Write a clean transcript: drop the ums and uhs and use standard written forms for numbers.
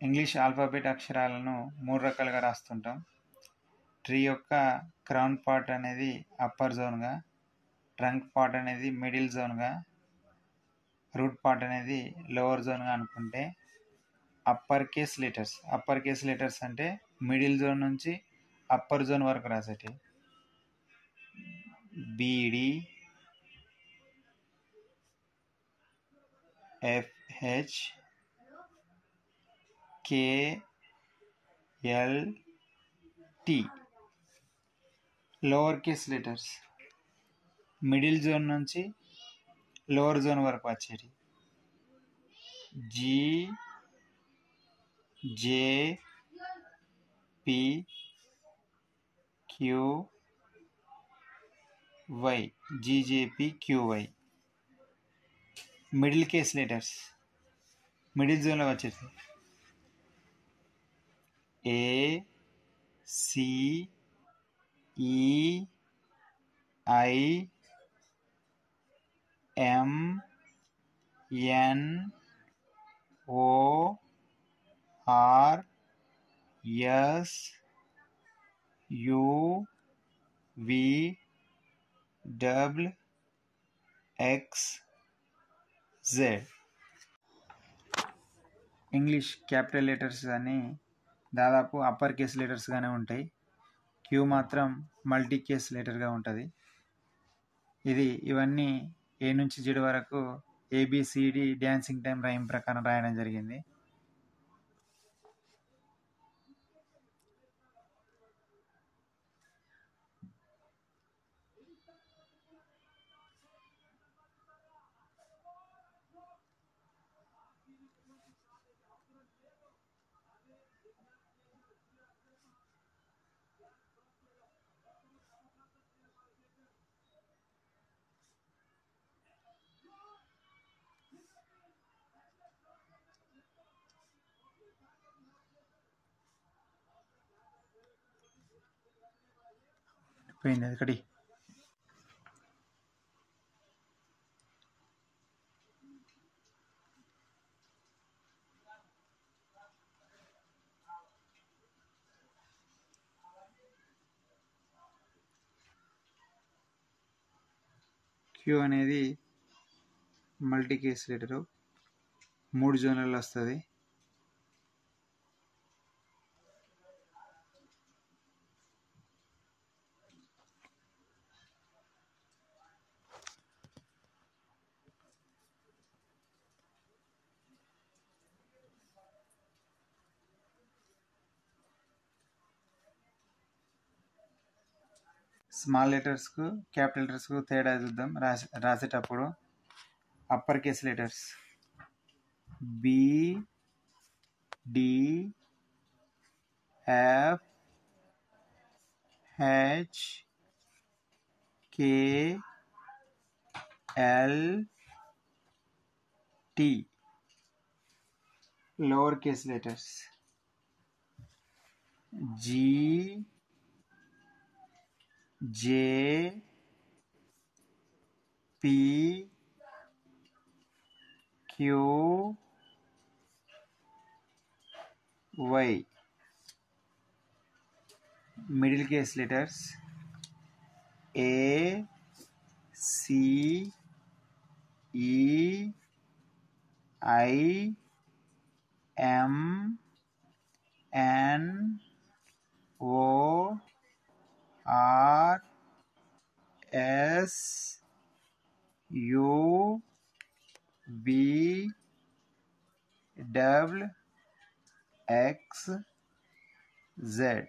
English alphabet అక్షరాలను 3 రకాలుగా రాస్తుంటాం. Tree యొక్క క్రౌన్ పార్ట్ అనేది అప్పర్ జోన్గా, ట్రంక్ పార్ట్ అనేది మిడిల్ జోన్గా, రూట్ పార్ట్ అనేది లోవర్ జోన్గా అనుకుంటే అప్పర్ కేస్ లెటర్స్ అంటే మిడిల్ జోన్ నుంచి అప్పర్ జోన్ వరకు రాసేటి. బిడి, FH, KLT. Lower case letters middle zone నుంచి లోవర్ జోన్ వరకు వచ్చేటి. GJPQY. Middle case letters middle జోన్లో వచ్చేది ACIMNORSUVXZ. ఇంగ్లీష్ క్యాపిటల్ లెటర్స్ అన్నీ దాదాపు అప్పర్ కేస్ లెటర్స్గానే ఉంటాయి. క్యూ మాత్రం మల్టీ కేస్ లెటర్గా ఉంటుంది. ఇవన్నీ ఏ నుంచి జెడ్ వరకు ABCD డ్యాన్సింగ్ టైం రైమ్ ప్రకారం రాయడం జరిగింది. పోయింది అది కడి. క్యూ అనేది మల్టీ కేస్ లెటరు, 3 జోన్లలో వస్తుంది. స్మాల్ లెటర్స్కు క్యాపిటల్ లెటర్స్కు తేడా చూద్దాం. రాసేటప్పుడు upper case letters BDFHKLT. Lower case letters GJPQY. Middle case letters ACIMNORSUVXZ.